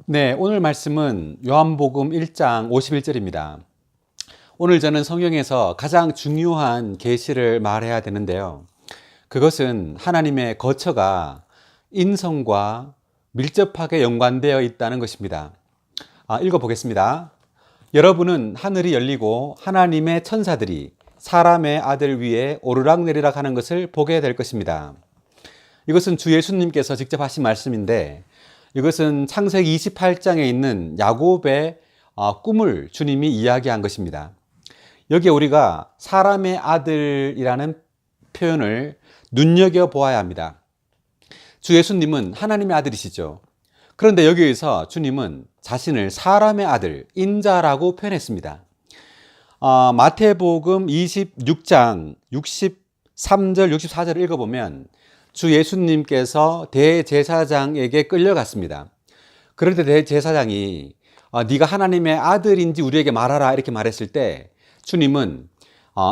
네, 오늘 말씀은 요한복음 1장 51절입니다. 오늘 저는 성경에서 가장 중요한 계시를 말해야 되는데요. 그것은 하나님의 거처가 인성과 밀접하게 연관되어 있다는 것입니다. 읽어보겠습니다. 여러분은 하늘이 열리고 하나님의 천사들이 사람의 아들 위에 오르락내리락 하는 것을 보게 될 것입니다. 이것은 주 예수님께서 직접 하신 말씀인데, 이것은 창세기 28장에 있는 야곱의 꿈을 주님이 이야기한 것입니다. 여기에 우리가 사람의 아들이라는 표현을 눈여겨보아야 합니다. 주 예수님은 하나님의 아들이시죠. 그런데 여기에서 주님은 자신을 사람의 아들, 인자라고 표현했습니다. 마태복음 26장 63절, 64절을 읽어보면 주 예수님께서 대제사장에게 끌려갔습니다. 그럴 때 대제사장이 네가 하나님의 아들인지 우리에게 말하라 이렇게 말했을 때 주님은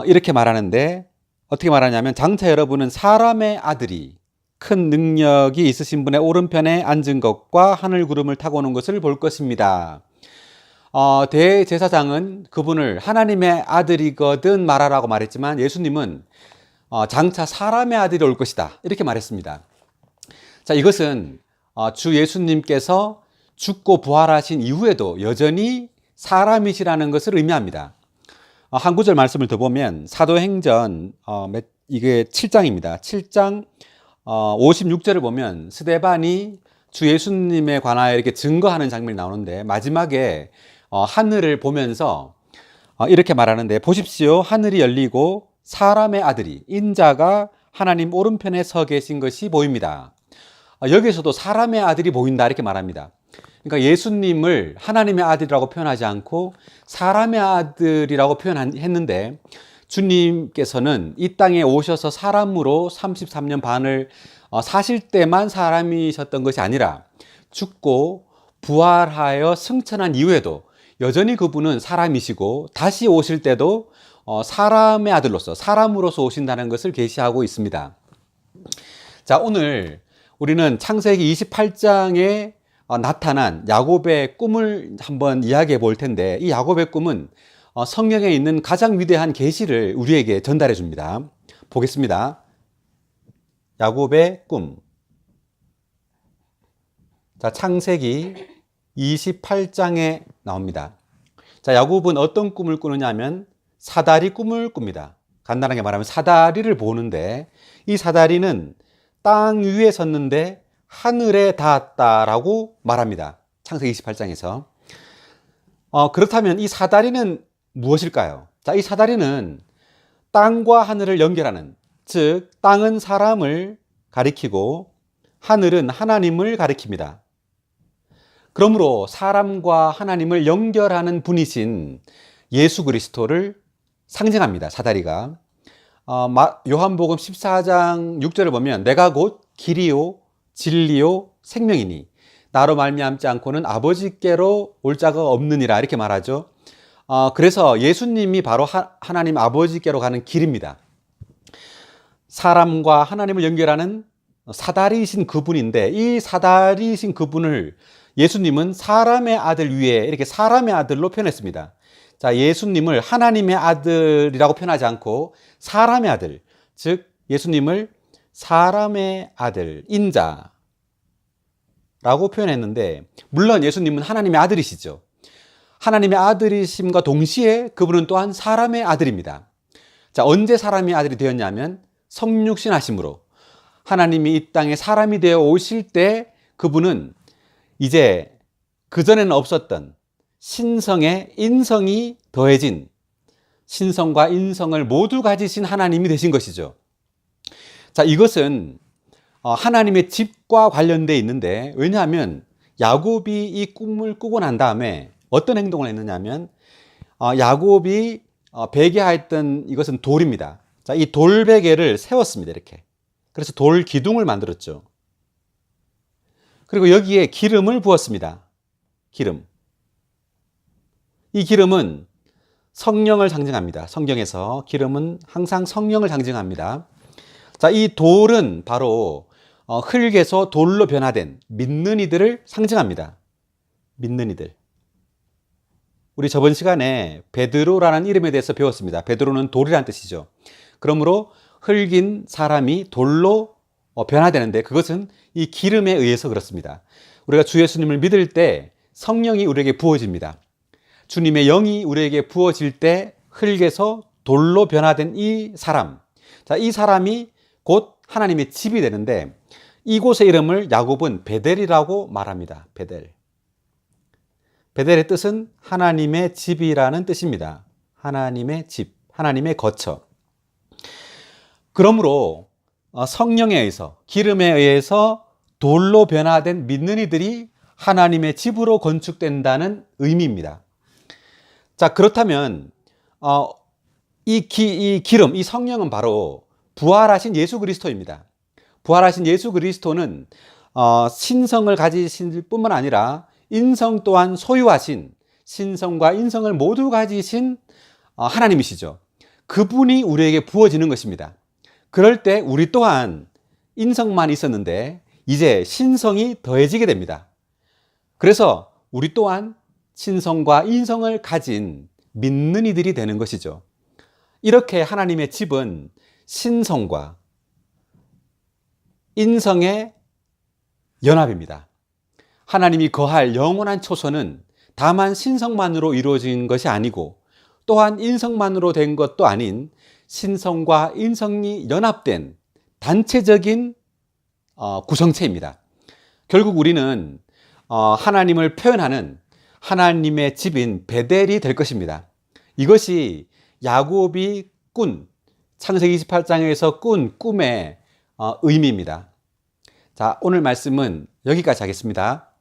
이렇게 말하는데, 어떻게 말하냐면 장차 여러분은 사람의 아들이 큰 능력이 있으신 분의 오른편에 앉은 것과 하늘 구름을 타고 오는 것을 볼 것입니다. 대제사장은 그분을 하나님의 아들이거든 말하라고 말했지만 예수님은 장차 사람의 아들이 올 것이다 이렇게 말했습니다. 자, 이것은 주 예수님께서 죽고 부활하신 이후에도 여전히 사람이시라는 것을 의미합니다. 한 구절 말씀을 더 보면 사도행전 이게 7장입니다. 7장 56절을 보면 스데반이 주 예수님에 관하여 이렇게 증거하는 장면이 나오는데, 마지막에 하늘을 보면서 이렇게 말하는데, 보십시오, 하늘이 열리고 사람의 아들이 인자가 하나님 오른편에 서 계신 것이 보입니다. 여기에서도 사람의 아들이 보인다 이렇게 말합니다. 그러니까 예수님을 하나님의 아들이라고 표현하지 않고 사람의 아들이라고 표현했는데, 주님께서는 이 땅에 오셔서 사람으로 33년 반을 사실 때만 사람이셨던 것이 아니라 죽고 부활하여 승천한 이후에도 여전히 그분은 사람이시고 다시 오실 때도 사람의 아들로서, 사람으로서 오신다는 것을 계시하고 있습니다. 자, 오늘 우리는 창세기 28장에 나타난 야곱의 꿈을 한번 이야기해 볼 텐데, 이 야곱의 꿈은 성경에 있는 가장 위대한 계시를 우리에게 전달해 줍니다. 보겠습니다. 야곱의 꿈. 자, 창세기 28장에 나옵니다. 자, 야곱은 어떤 꿈을 꾸느냐 하면 사다리 꿈을 꿉니다. 간단하게 말하면 사다리를 보는데, 이 사다리는 땅 위에 섰는데 하늘에 닿았다라고 말합니다. 창세기 28장에서. 그렇다면 이 사다리는 무엇일까요? 자, 이 사다리는 땅과 하늘을 연결하는, 즉 땅은 사람을 가리키고 하늘은 하나님을 가리킵니다. 그러므로 사람과 하나님을 연결하는 분이신 예수 그리스도를 상징합니다. 사다리가. 요한복음 14장 6절을 보면 내가 곧 길이요 진리요 생명이니 나로 말미암지 않고는 아버지께로 올 자가 없느니라 이렇게 말하죠. 그래서 예수님이 바로 하나님 아버지께로 가는 길입니다. 사람과 하나님을 연결하는 사다리이신 그분인데, 이 사다리이신 그분을 예수님은 사람의 아들 위에 이렇게 사람의 아들로 표현했습니다. 자, 예수님을 하나님의 아들이라고 표현하지 않고 사람의 아들, 즉 예수님을 사람의 아들, 인자라고 표현했는데, 물론 예수님은 하나님의 아들이시죠. 하나님의 아들이심과 동시에 그분은 또한 사람의 아들입니다. 자, 언제 사람의 아들이 되었냐면 성육신 하심으로 하나님이 이 땅에 사람이 되어 오실 때 그분은 이제 그전에는 없었던 신성에 인성이 더해진, 신성과 인성을 모두 가지신 하나님이 되신 것이죠. 자, 이것은 하나님의 집과 관련되어 있는데, 왜냐하면 야곱이 이 꿈을 꾸고 난 다음에 어떤 행동을 했느냐 하면 야곱이 베개하였던 이것은 돌입니다. 자, 이 돌베개를 세웠습니다. 이렇게. 그래서 돌 기둥을 만들었죠. 그리고 여기에 기름을 부었습니다. 기름. 이 기름은 성령을 상징합니다. 성경에서 기름은 항상 성령을 상징합니다. 자, 이 돌은 바로 흙에서 돌로 변화된 믿는 이들을 상징합니다. 믿는 이들. 우리 저번 시간에 베드로라는 이름에 대해서 배웠습니다. 베드로는 돌이라는 뜻이죠. 그러므로 흙인 사람이 돌로 변화되는데 그것은 이 기름에 의해서 그렇습니다. 우리가 주 예수님을 믿을 때 성령이 우리에게 부어집니다. 주님의 영이 우리에게 부어질 때 흙에서 돌로 변화된 이 사람. 자, 이 사람이 곧 하나님의 집이 되는데 이곳의 이름을 야곱은 베델이라고 말합니다. 베델. 베델의 뜻은 하나님의 집이라는 뜻입니다. 하나님의 집, 하나님의 거처. 그러므로 성령에 의해서, 기름에 의해서 돌로 변화된 믿는 이들이 하나님의 집으로 건축된다는 의미입니다. 자, 그렇다면 이 기름, 이 성령은 바로 부활하신 예수 그리스도입니다. 부활하신 예수 그리스도는 신성을 가지신 뿐만 아니라 인성 또한 소유하신, 신성과 인성을 모두 가지신 하나님이시죠. 그분이 우리에게 부어지는 것입니다. 그럴 때 우리 또한 인성만 있었는데 이제 신성이 더해지게 됩니다. 그래서 우리 또한 신성과 인성을 가진 믿는 이들이 되는 것이죠. 이렇게 하나님의 집은 신성과 인성의 연합입니다. 하나님이 거할 영원한 초소는 다만 신성만으로 이루어진 것이 아니고 또한 인성만으로 된 것도 아닌 신성과 인성이 연합된 단체적인 구성체입니다. 결국 우리는 하나님을 표현하는 하나님의 집인 베델이 될 것입니다. 이것이 야곱이 꾼, 창세기 28장에서 꾼 꿈의 의미입니다. 자, 오늘 말씀은 여기까지 하겠습니다.